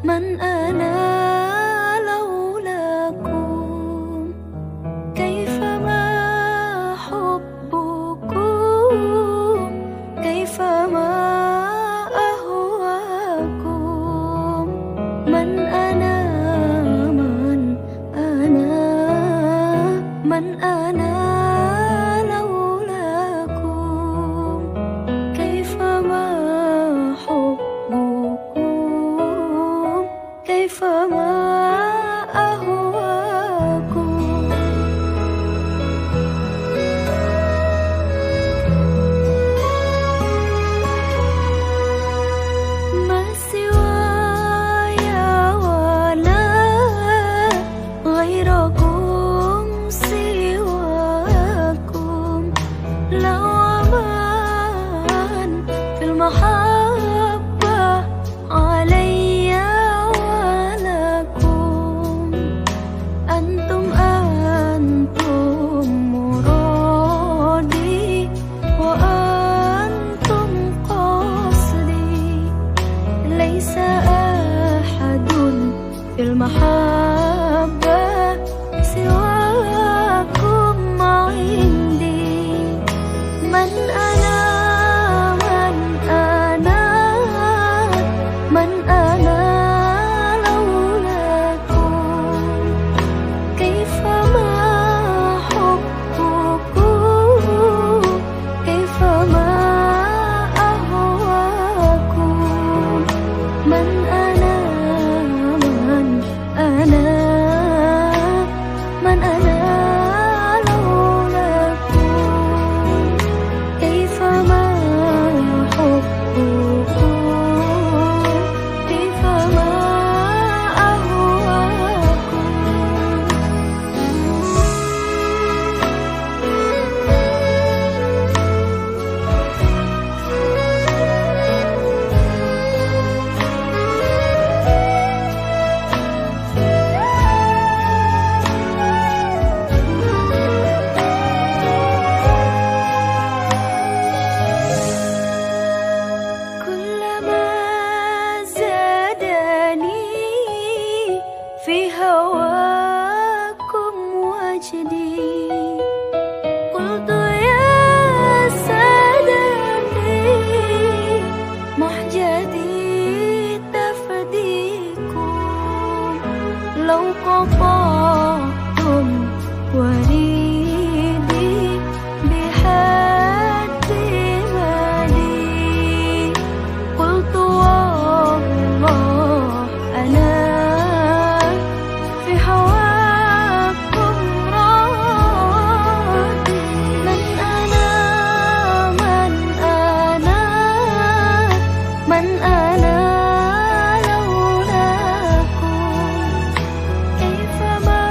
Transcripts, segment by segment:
من أنا لولاكم؟ كيفما حبكم؟ كيفما أهواكم؟ من أنا؟ من أنا؟ من أنا لولاكم؟ كيفما حبكم؟ كيفما أهواكم؟ ما سواي ولا غيركم سواكم، لا أمان في المحبة علي ولكم. أنتم مرادي وأنتم قصدي، ليس أحد في المحبة سواكم عندي. من أنا؟ من أنا؟ من أنا لولاكم؟ كيفما حبكم؟ كيفما أهواكم؟ من أنا؟ من أنا؟ من أنا لولاكم؟ كيفما حبكم؟ كيفما أهواكم؟ كلما زادني في هواكم وجدي، قلت يا سادتي محجتي تفديكم. لو قطعتم وريدي بحد مالي، قلت والله أنا في هواكم راضي. من أنا؟ من أنا؟ من أنا لولاكم؟ كيفما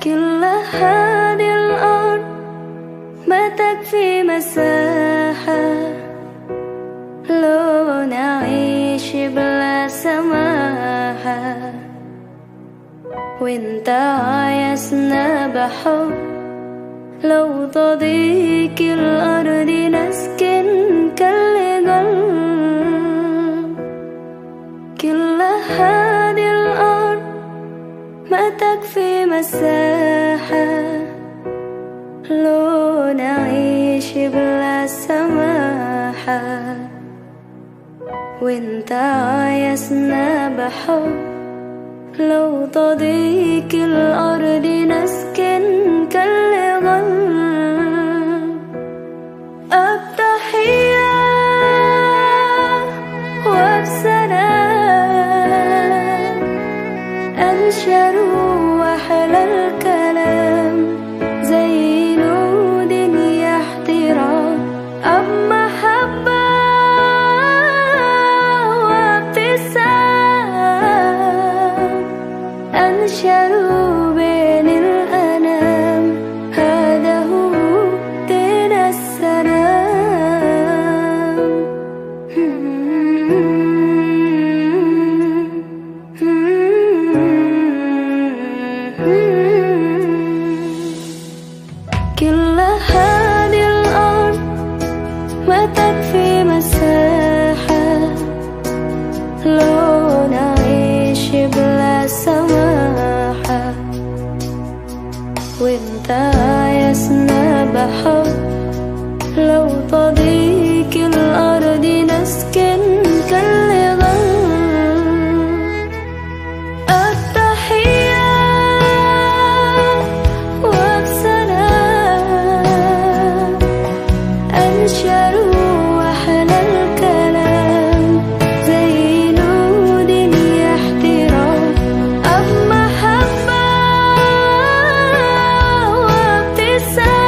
كل هذه الأرض ما تكفي مساحة لو نعيش بلا سماحة، وانت عايزنا بحب لو تضيق الأرض نسكن كالقلب. كل هذه الأرض ما تكفي مساحة لو نعيش بلا سماحة، وانت عايزنا بحب لو تضيق الأرض نسكن كالغل. التحية وبسلام أنشر وأحلى الكلام زي نود يحترام أب محبة وابتسام أنشروا بين الأنام، هذا هو دين السلام. كل هذه الأرض ما تكفي مساحة لو نعيش بلا سماحة، وانت عايزنا بحب لو تضيق الأرض نسكن كالغل. التحية وبسلام أنشروا وأحلى الكلام زي نود يحترام أب محبة وابتسام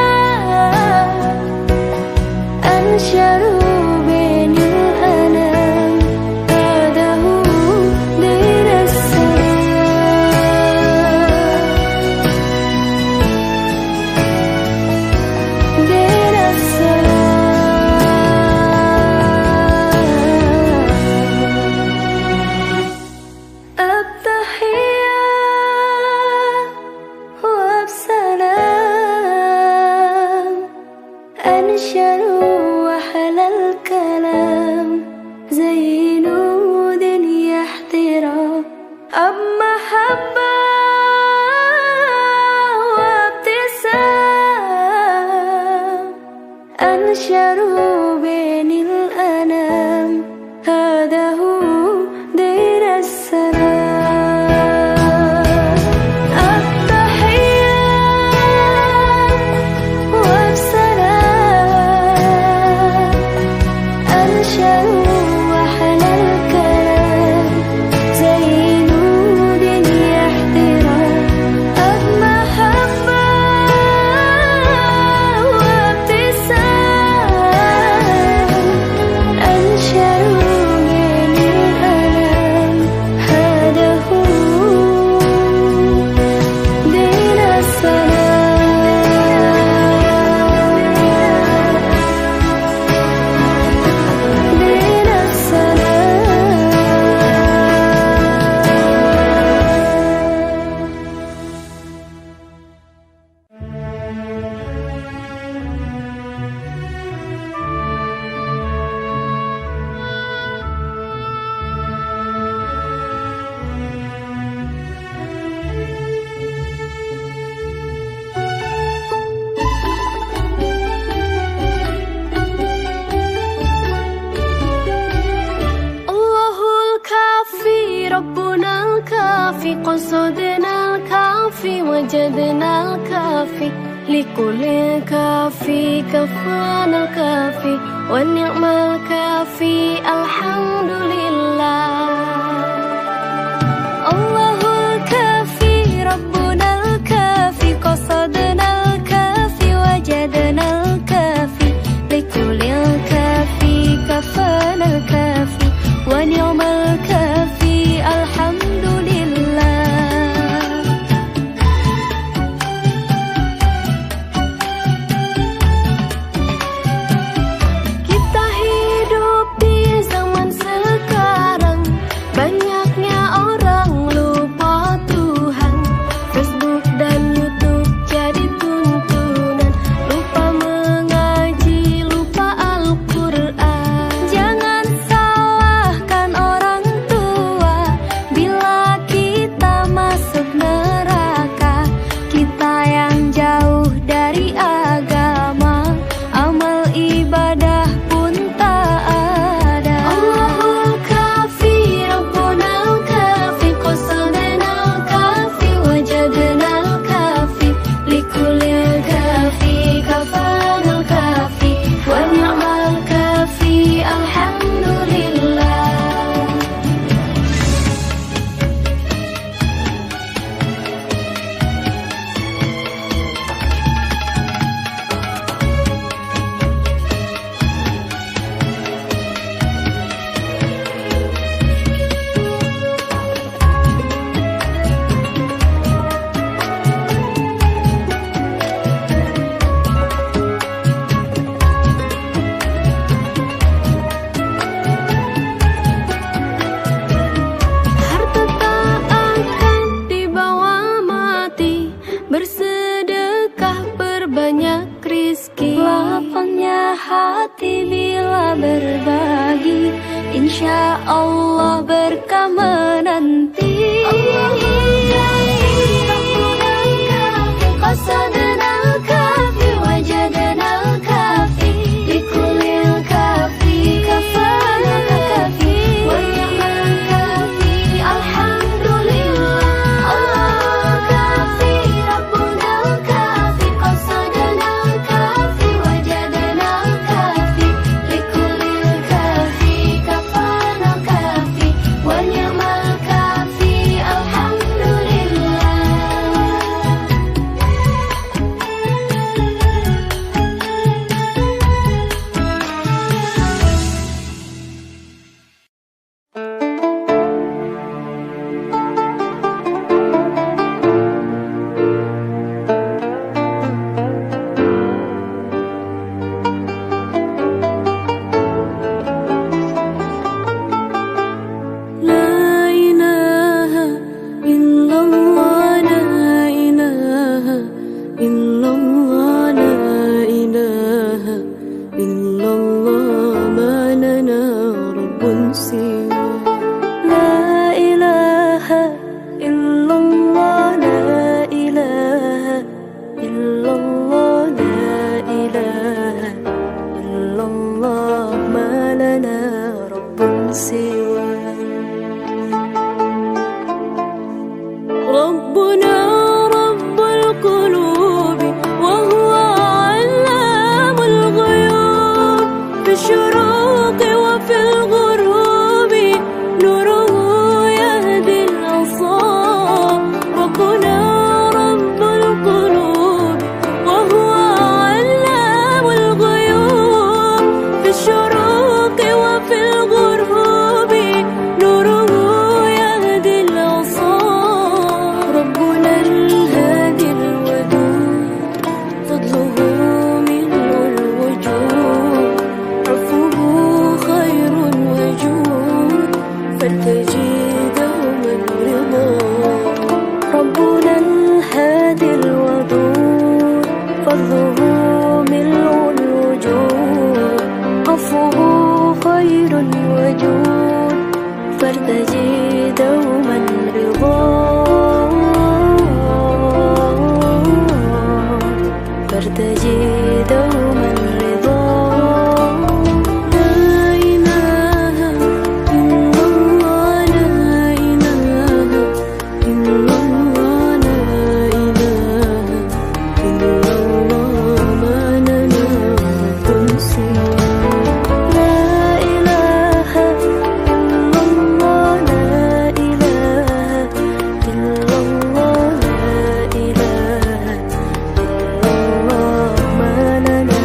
أنشروا بين الأنام، هذا هو دين السلام. دين السلام. التحية وبسلام أنشروا وأحلى الكلام زي نود يحترام أب محبة وابتسام أنشروا بين الأنام، هذا هو دين السلام. التحية وبسلام أنشروا وأحلى الكلام زي نود يحترام أب محبة وابتسام أنشروا بين الأنام، هذا هو دين السلام. دين الله الكافي ربنا الكافي قصدنا الكافي وجدنا الكافي لكل كافي كفانا الكافي والنعم الكافي الحمد لله. الله الكافي ربنا الكافي قصدنا الكافي وجدنا الكافي لكل كافي banyak rizki. Lapangnya hati bila berbagi, insya Allah berkah menanti. Allahumma rabbuna al-kafi, qasadana al-kafi, wajadana al-kafi, likulil kafi, kafana al-kafi, wa ni'mal kafi, alhamdulillah. Allahul kafi, rabbuna al-kafi, qasadana al-kafi, wajadana al-kafi, likulil kafi, kafana al-kafi, wa ni'mal kafi, alhamdulillah. La ilaha illallah, la ilaha illallah, la ilaha illallah, ma lana rabbun siwa. La ilaha illallah, la ilaha illallah, la ilaha illallah, ma lana rabbun siwa. ربنا رب القلوب وهو علام الغيوب، في الشروق وفي الغروب نوره يهدي الأبصار. ربنا رب القلوب وهو علام الغيوب، في الشروق وفي الغروب نوره يهدي الأبصار. ربنا الهادي الودود، فضله ملء الوجود، عفوه خير وجود، فارتجي دوما رضا. ربنا الهادي الودود، فضله ملء الوجود، عفوه خير وجود، فارتجي دوما رضا. فارتجي دوما رضا. لا إله إلا الله، لا إله إلا الله، لا إله إلا الله، ما لنا رب سواه. لا إله إلا الله، لا إله إلا الله، لا إله إلا الله، ما لنا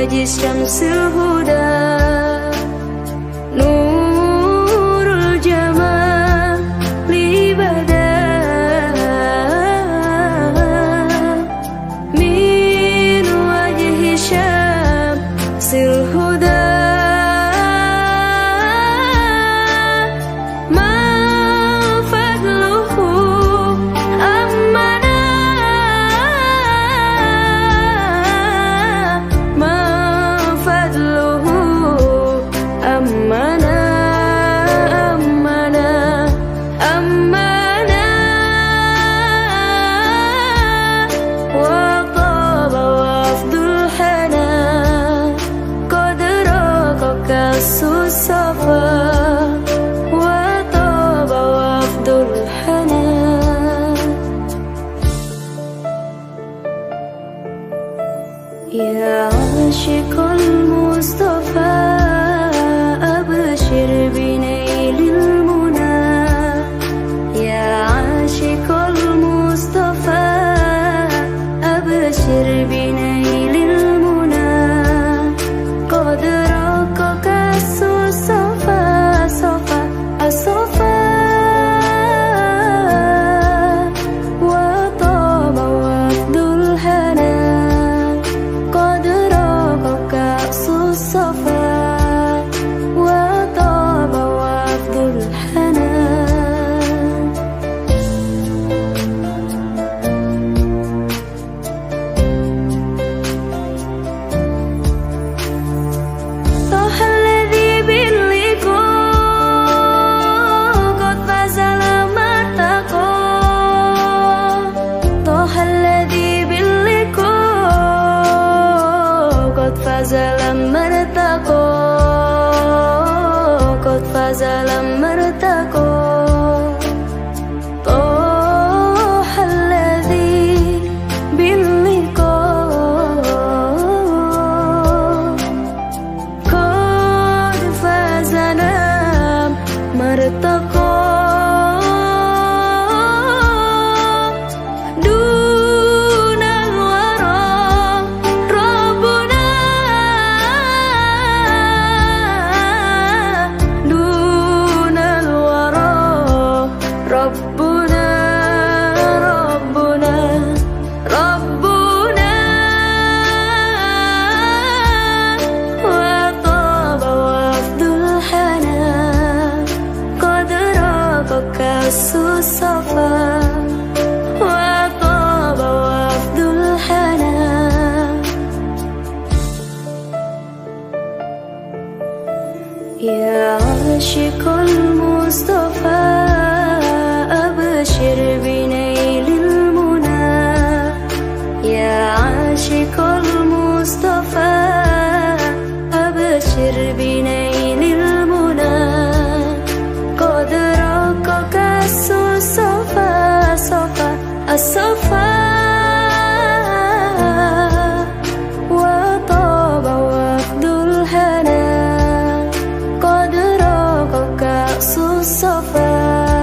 وجه الشمس الهدى نور الجمال بدا من وجه الشمس الهدى يا عاشق المصطفى أبشر بنيل المنى يا عاشق المصطفى أبشر بنيل المنى قد رقك الصفا صفا الصفا وطاب وفد الهنا الصفا وطاب وفد الحنان طه الذي باللقاء قد فاز لما ارتقى طه الذي باللقاء قد فاز لما ارتقى قد فاز لما ارتقى طه الذي باللقاء قد فاز لما ارتقى الصفا وطاب وفد الحنان يا عاشق المصطفى أبشر بنيل المنى يا عاشق المصطفى أبشر بنيل المنى قد رقك الصفا صفا الصفا وطاب وفد الهنا قد رقك الصفا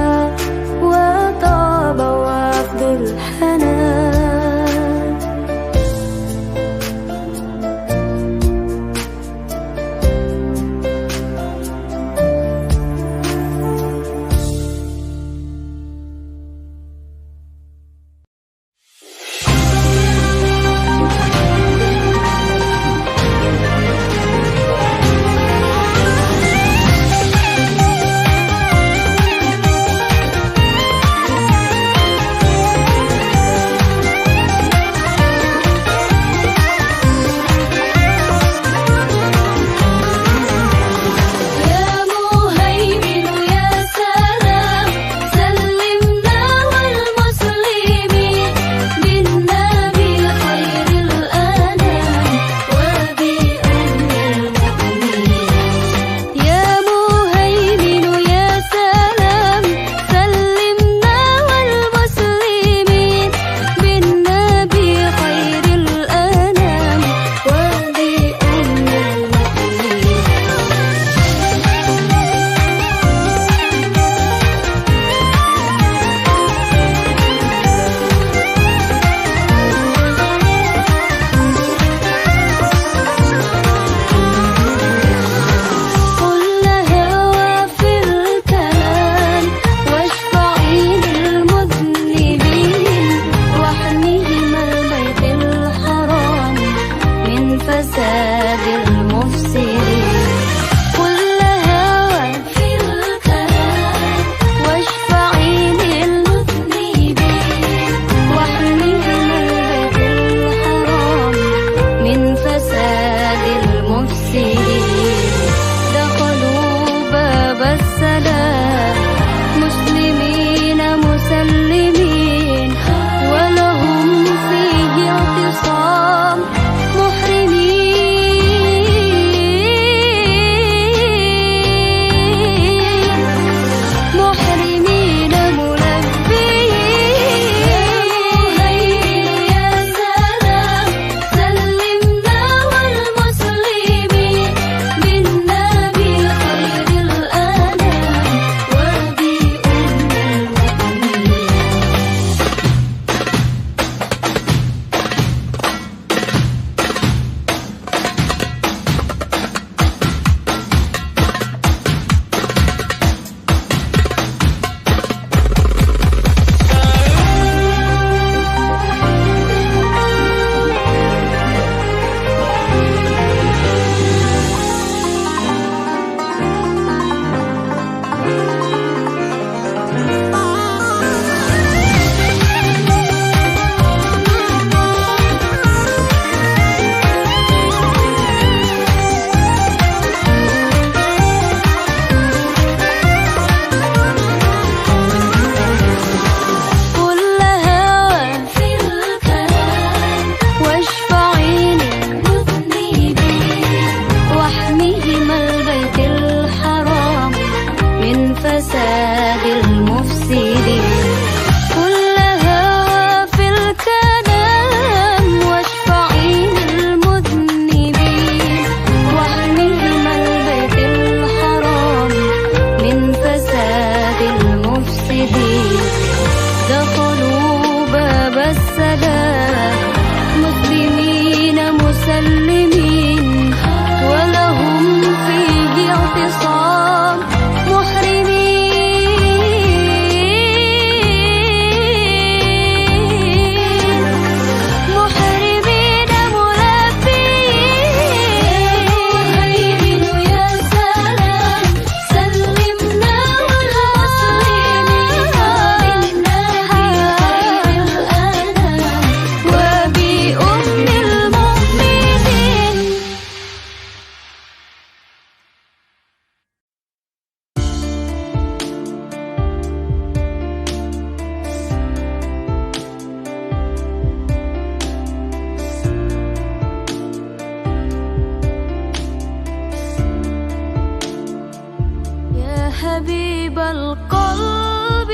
حبيب القلب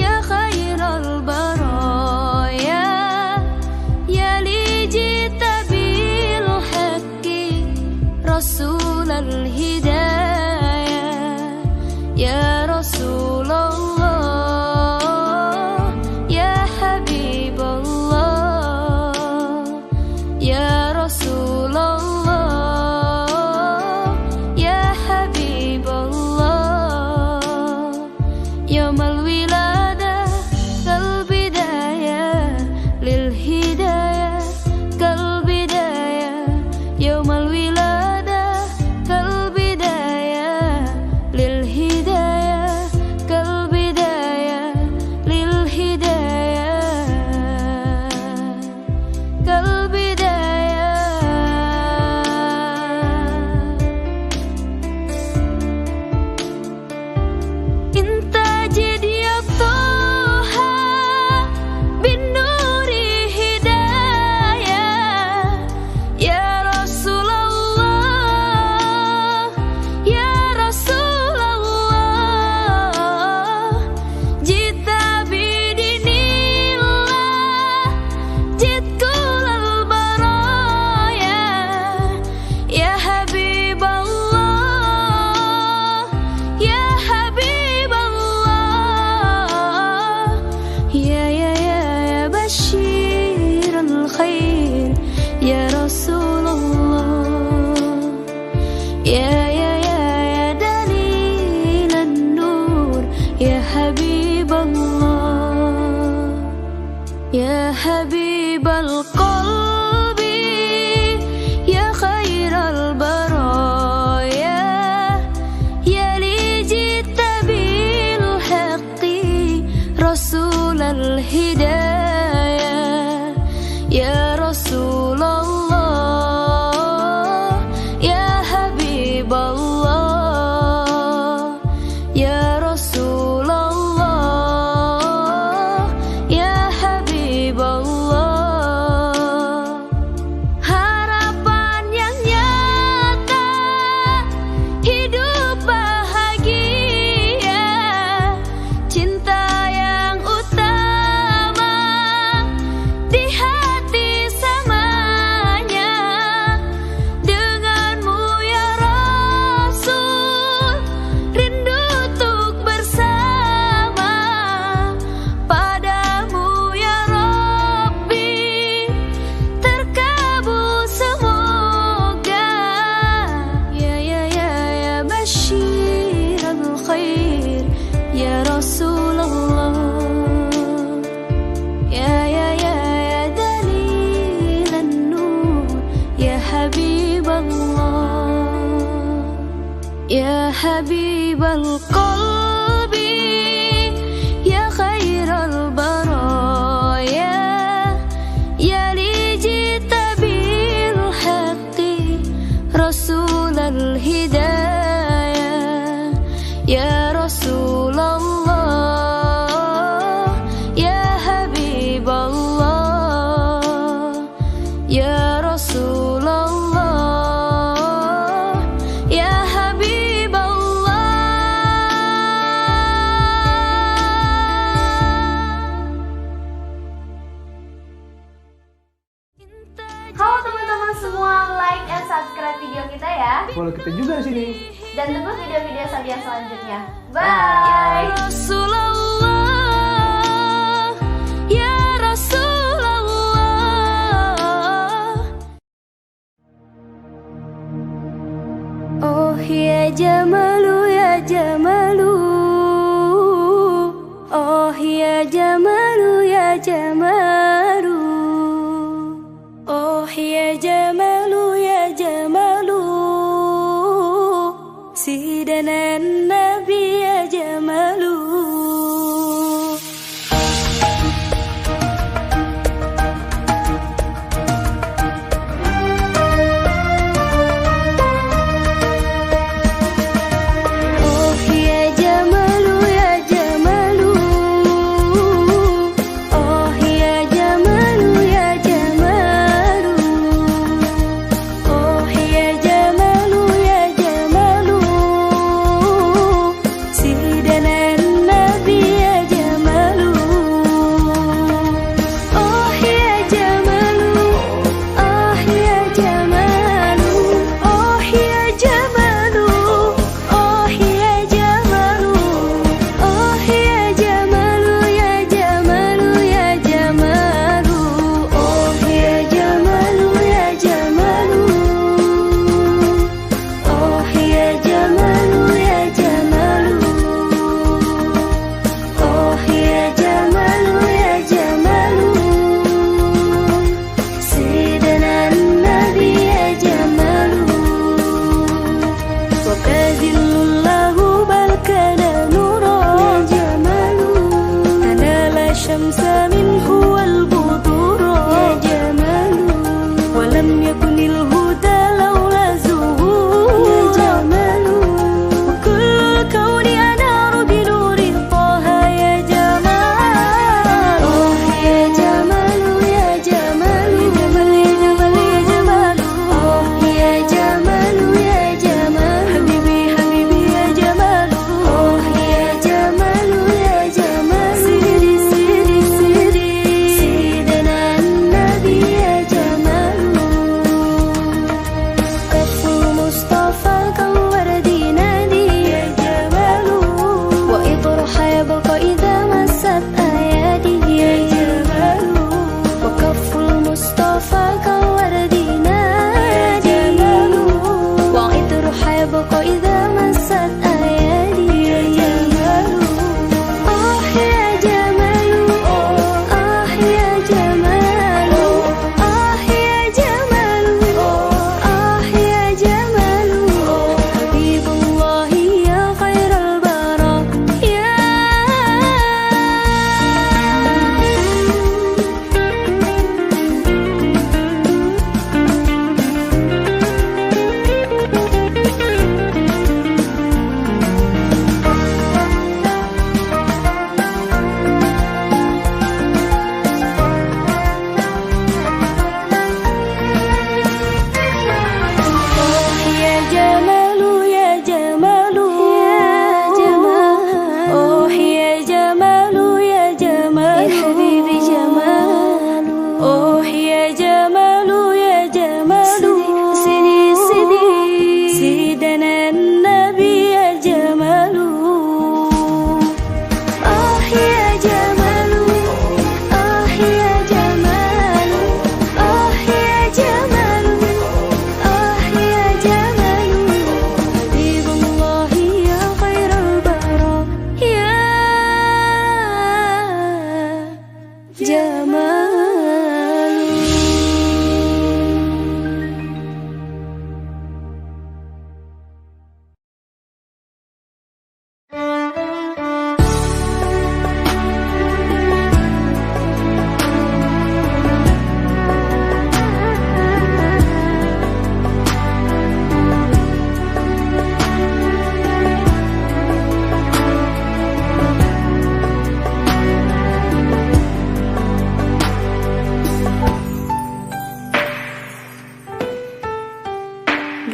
يا خير البرايا يا لي جئت بالحق رسول الهدايا يا رسول الله يا حبيب الله يا رسول الله يا حبيب الله يوم الولادة كالبداية للهداية كالبداية يوم الولادة كالبداية للهداية كالبداية للهداية كالبداية انت جد يا طه بالنور هداية يا رسول الله يا رسول الله جئت بدين الله جئت كل البرايا يا حبيب الله يا حبيب الله يا بشير الخير يا رسول الله يا دليل النور يا حبيب الله يا حبيب القلب يا خير البرايا يا لي جئت بالحق رسول الهدايا يا رسول الله يا حبيب الله يا رسول الله يا حبيب الله harapan yang nyata hidup bahagia cinta yang utama di hati samanya denganmu ya Rasul rindu untuk bersama padamu ya Rabbi terkabul semoga ya bashir al-khair ya Rasulullah ya dalil an-nur ya Habib Allah ya Habib al-qalbi ya khair al-baraya ya li jita bil haqqi rasul al-hidayah ya Rasulullah ya Habib Allah ya Rasulullah ya Habib Allah. Halo teman-teman semua, like and subscribe video kita ya. Follow kita juga di sini. Dan tunggu video-video Sabian selanjutnya. Ya Bye. Rasulullah ya Rasulullah oh ya Jamalu ya Jamalu oh ya Jamalu ya Jamalu oh ya Jamalu ya Jamalu Sidana Nabi ya Jamalu oh ya Jamalu ya Jamalu oh ya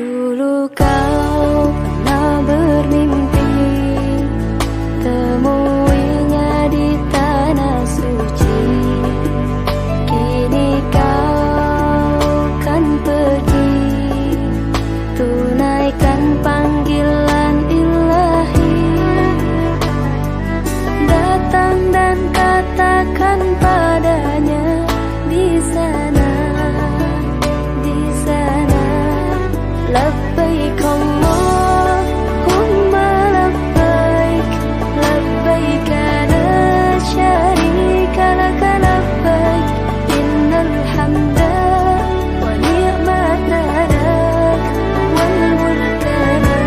Dulu kau pernah bermimpi temuinya di tanah suci. Kini kau kan pergi, tunaikan panggilan ilahi. Datang dan katakan padanya di sana, di sana. Labbaik Allahumma labbaik, labbaik la syarika laka labbaik, innal hamda wa ni'mata lak wal mulka la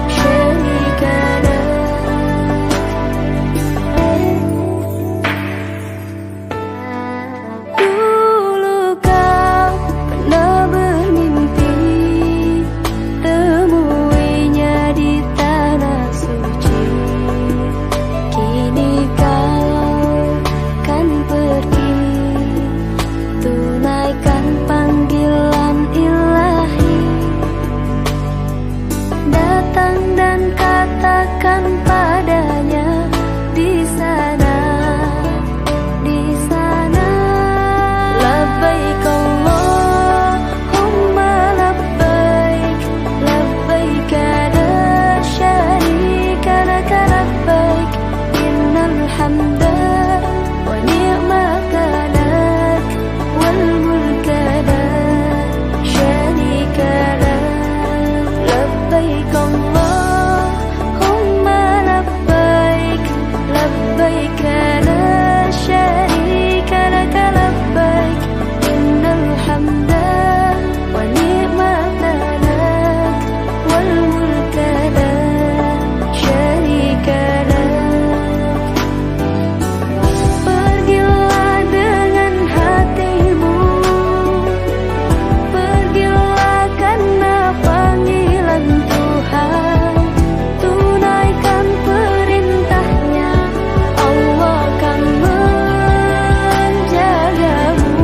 syarika lak. Dulu kau pernah bermimpi temuinya di tanah suci. Kini kau kan pergi, tunaikan panggilan ilahi. Datang dan katakan padanya di sana, di sana. Labbaik Allahumma labbaik, labbaik la syarika laka labbaik, innal hamda wa ni'mata lak wal mulka la syarika lak. Labbaik Allahumma labbaik, labbaik la syarika laka labbaik, innal hamda wa ni'mata lak wal mulka la syarika lak. Pergilah dengan hatimu, pergilah karena panggilan Tuhan. Tunaikan perintahnya, Allah akan menjagamu.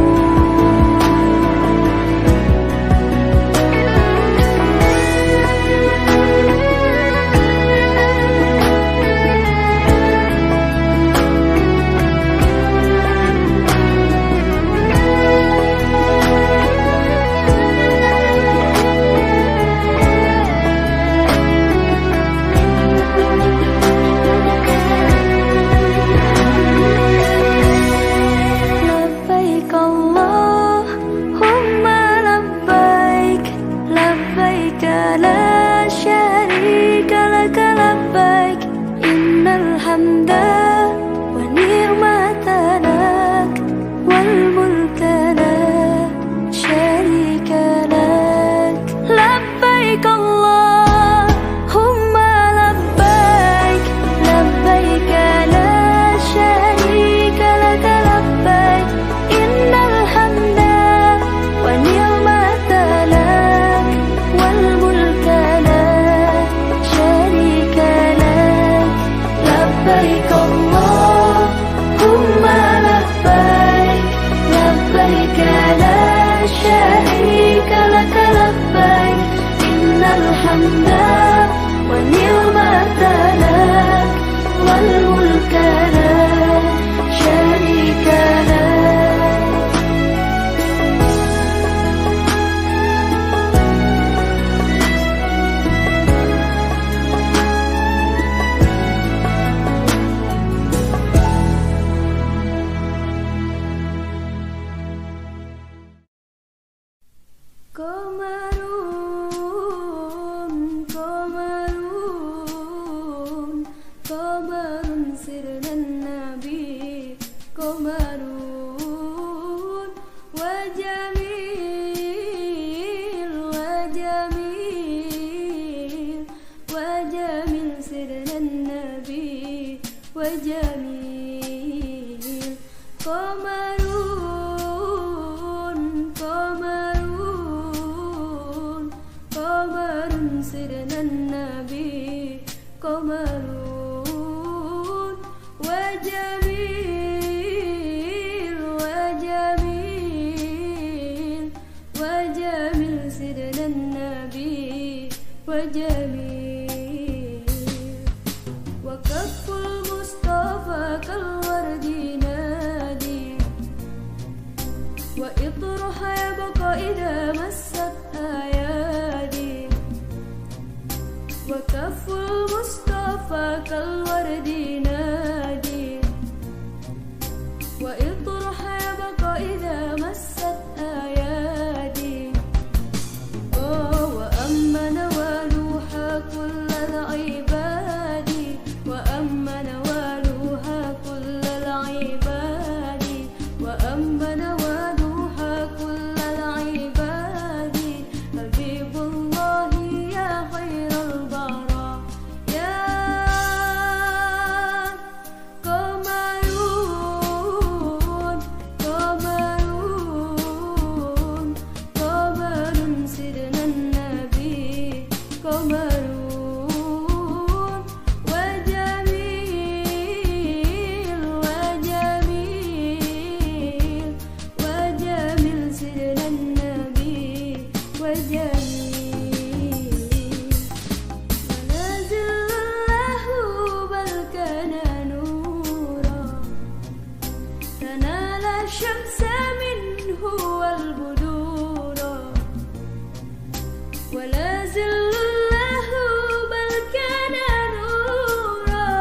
Labbaik Allahumma labbaik, labbaik la syarika laka labbaik, innal hamda wa ni'mata lak wal mulka la syarika lak. Labbaik Allahumma labbaik, labbaik la syarika laka labbaik, innal hamda wa ni'mata lak wal mulka la syarika lak. Labbaik Allahumma labbaik, labbaik la syarika laka labbaik, innal hamda wa ni'mata lak wal mulka la syarika lak. Qamarun, qamarun, qamarun sirnan nabi. Qamarun wa jamil, wa jamil, wa jamil sirnan nabi, wa jamil. Qamarun, qamarun, qamarun sirnan nabi. Qamarun wa jamil, wa jamil, wa jamil سيدنا النبي وجميل وكف المصطفى كالورد نادي وإطرح يبقى إذا مست أيادي وكف المصطفى كالورد نادي وإطرح يبقى إذا مست أيادي وأما نوالوها كل العباد وأما نوالوها كل العباد وأما نوالوها كل العباد حبيب الله يا خير البراء يا قمرون قمرون قمر سيدنا النبي قمرون وجميل وجميل وجميل سيدنا النبي وجميل منازل له بل كان نورا تنال الشمس منه والبدورا ولا زل له بل كان نورا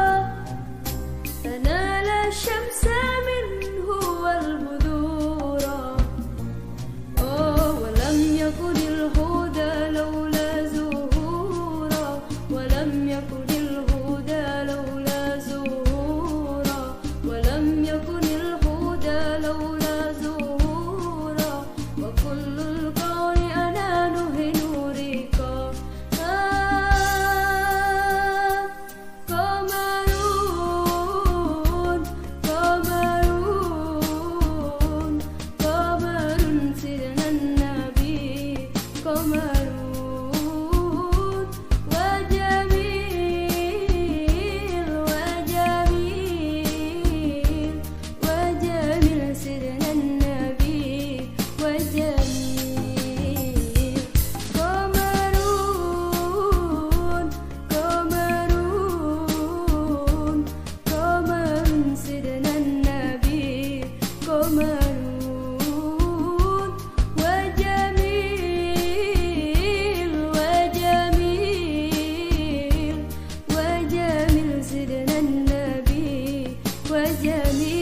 تنال الشمس منه والبدورا ولم يكن الهدى لولا زهورا ولم يكن الهدى لولا زهورا ولم يكن الهدى لولا زهورا وكل الكون أنانه نورك قمرون قمرون قمر سيدنا النبي قمرون وجميل وجميل وجميل سيدنا النبي وجميل قمرون قمرون قمر سيدنا النبي قمرون وجميل وجميل وجميل سيدنا النبي وجميل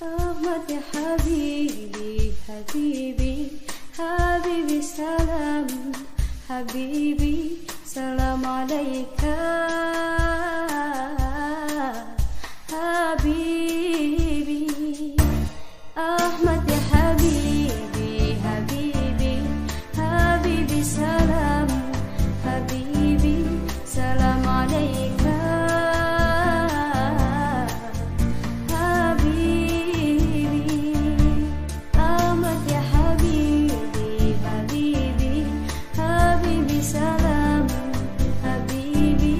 أحمد يا حبيبي حبيبي حبيبي سلام حبيبي سلام عليك حبيبي أحمد يا حبيبي حبيبي حبيبي سلام حبيبي سلام عليك حبيبي أحمد يا حبيبي حبيبي حبيبي سلام حبيبي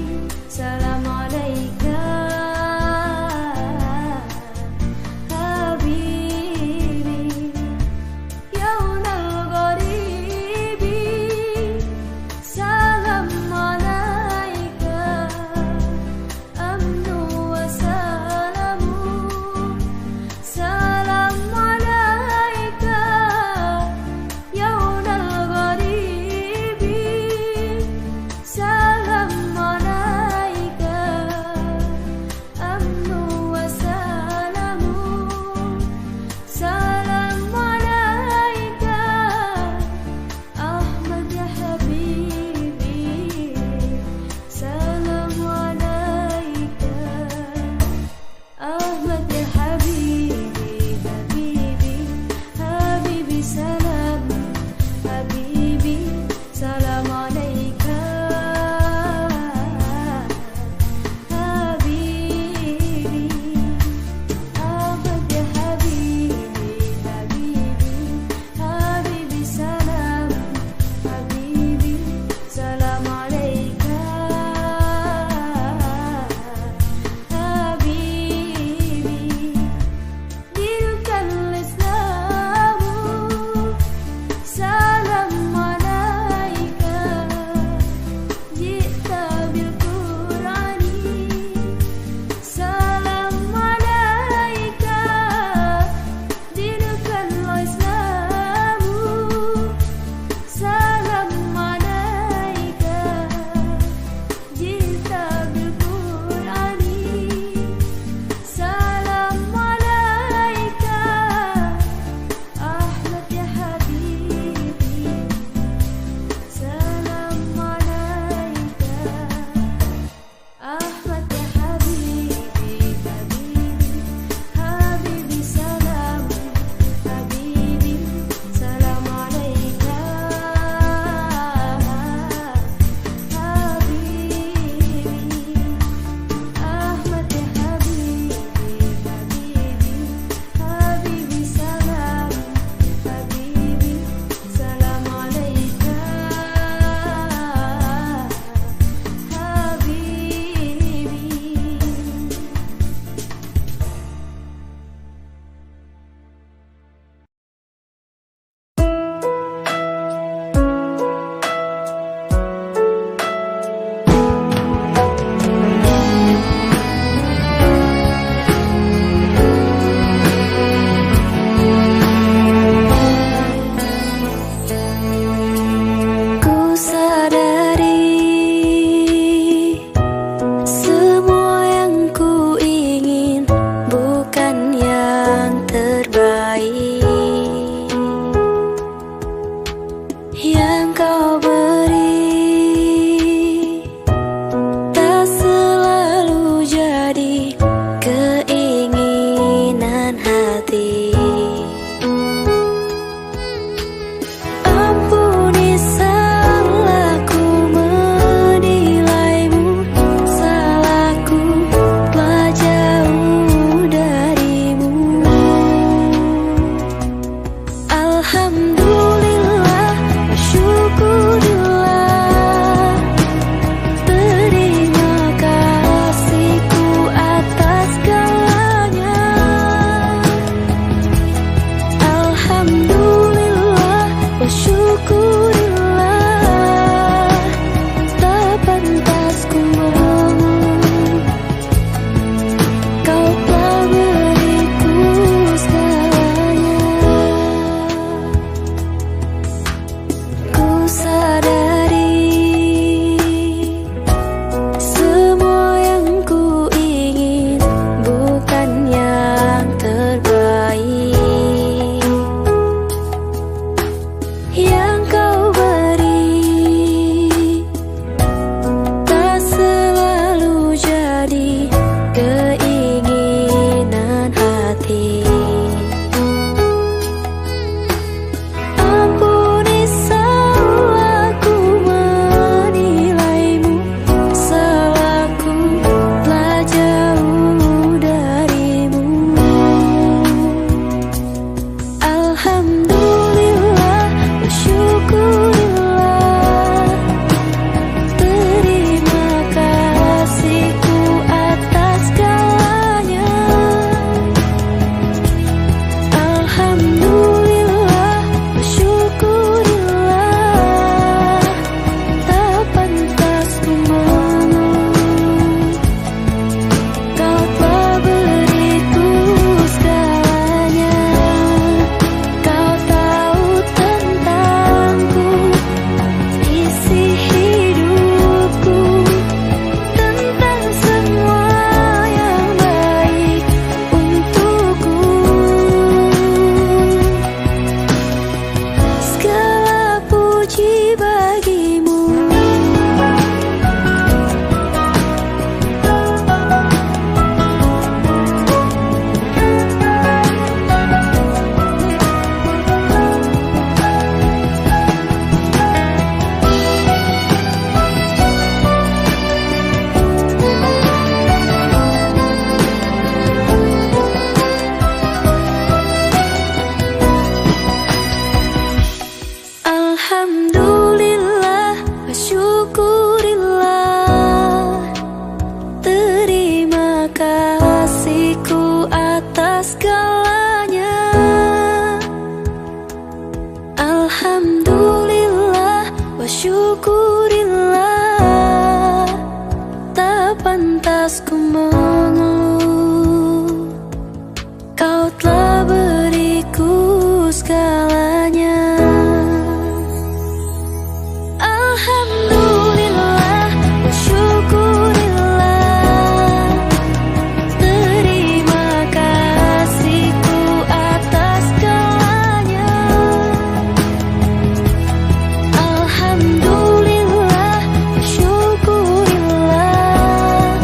segalanya. Alhamdulillah wa syukurillah, tak pantas ku mengeluh, kau telah beriku segalanya. Alhamdulillah wa syukurillah, terima kasihku atas segalanya. Alhamdulillah wa syukurillah,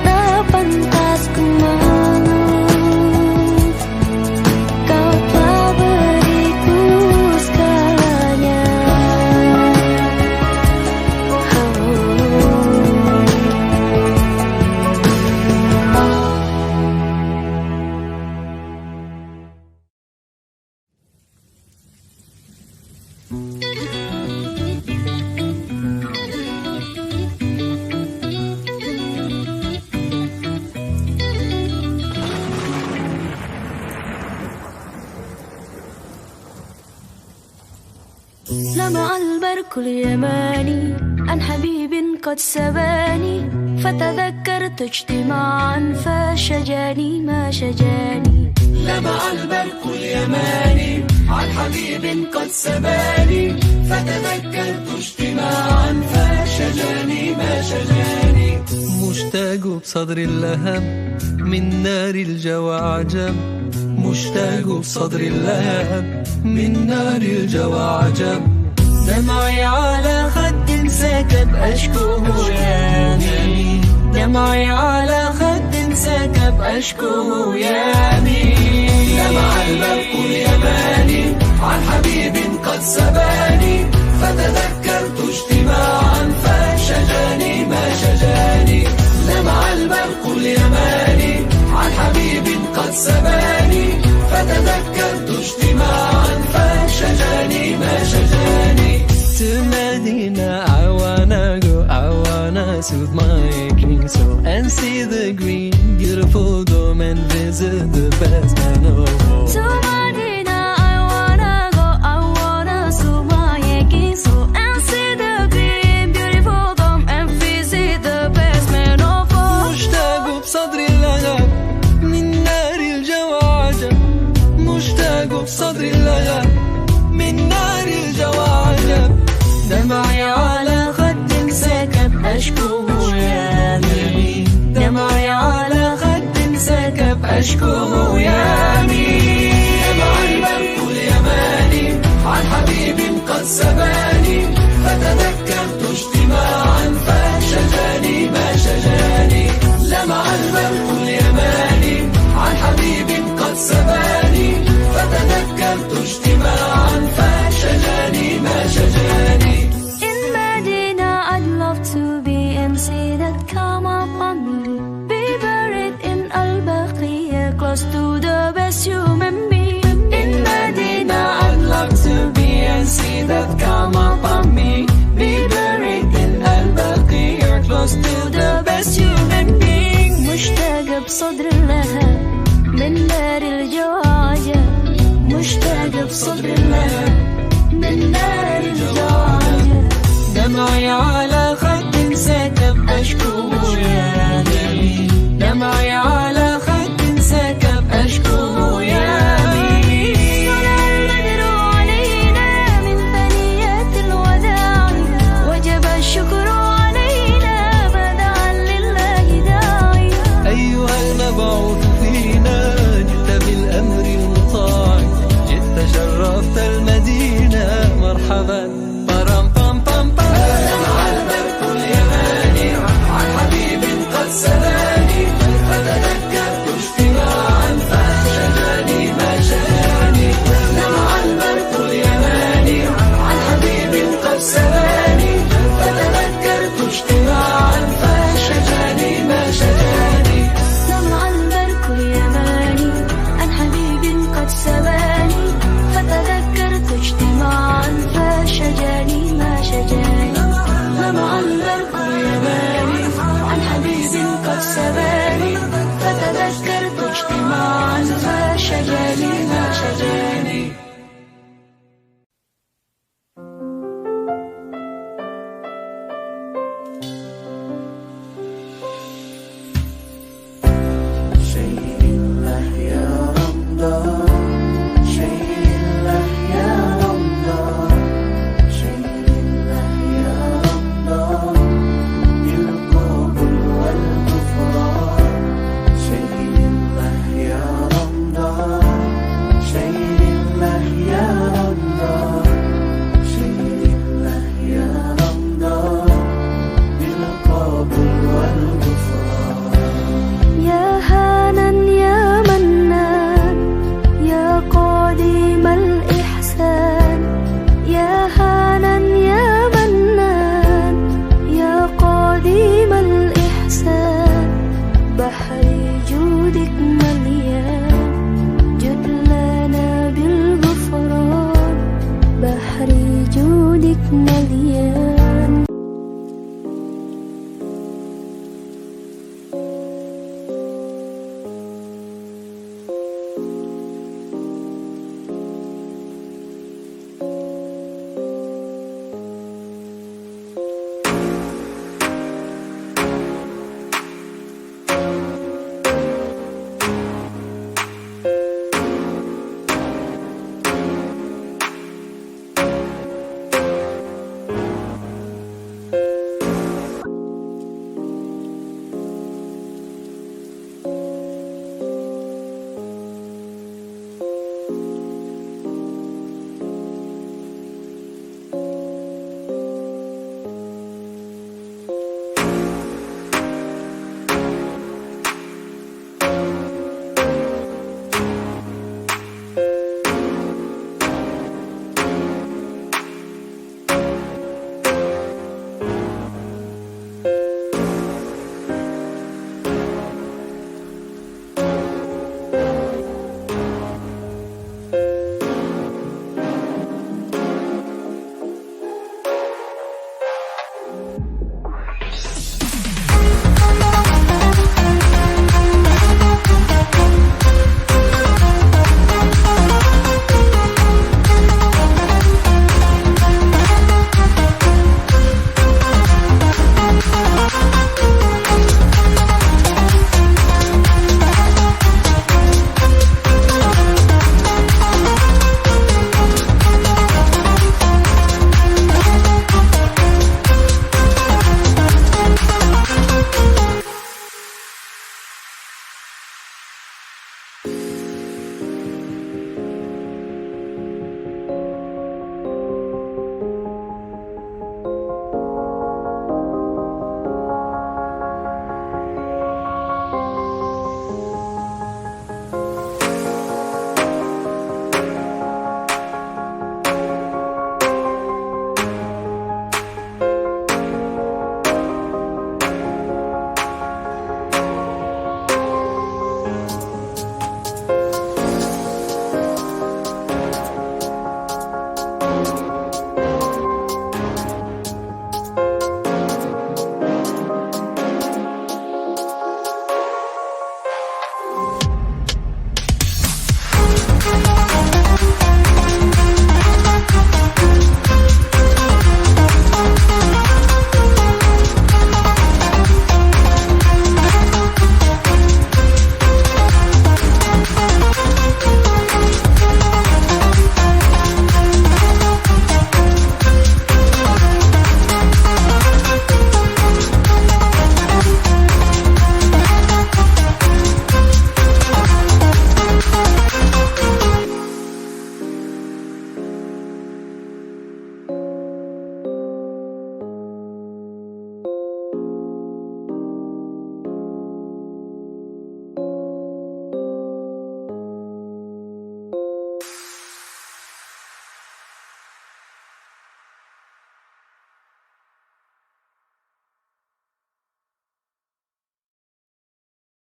tak pantas ku mengeluh, kau telah beriku segalanya. لمع البرق اليماني عن حبيب قد سباني، فتذكرت اجتماعا فشجاني ما شجاني. لمع البرق اليماني عن حبيب قد سباني، فتذكرت اجتماعا فشجاني ما شجاني. مشتاق بصدر اللهب من نار الجوى عجب، مشتاق بصدر اللهب من نار الجوى عجب. دمعي على خد سكب أشكوه يامي، دمعي على خد سكب أشكوه يامي. لمع البرق اليماني عن حبيب قد سباني، فتذكرت اجتماعا فشجاني ما شجاني. لمع البرق اليماني عن حبيب قد سباني، فتذكرت اجتماعا فشجاني ما شجاني. To Medina I wanna go, I wanna soothe my aching soul and see the green, beautiful dome and visit the best I know. To Medina I wanna go, I wanna soothe my aching soul and see the green, beautiful dome and visit the best man of all. مشتاق بصدري اللهب من نار الجوى عجب، مشتاق بصدري اللهب من نار الجوى عجب. دمعي على خد سكب أشكوه يامي، دمعي على خد سكب أشكوه يامي. لمع البرق اليماني عن حبيب قد سباني، فتذكرت اجتماعا فشجاني ما شجاني. لمع البرق اليماني عن حبيب قد سباني، فتذكرت اجتماعا فشجاني ما شجاني. In Medina I'd love to be and see that come upon me, be buried in Al-Baqiyah close to the best human being. In Medina I'd love to be and see that come upon me, be buried in Al-Baqiyah close to the best human being. مشتاق بصدر اللهب من نار الجوى عجب، مشتاق بصدر اللهب من نار الجوى عجب. دمعي على خد سكب أشكوه يامي، دمعي على خد سكب أشكوه يامي. طلع البدر علينا من ثنيات الوداع، وجب الشكر علينا بدعا لله داعي. أيها المبعوث فينا جئت بالأمر المطاع، جئت شرفت المدينة مرحبا. لمع البرق اليماني عن حبيب بك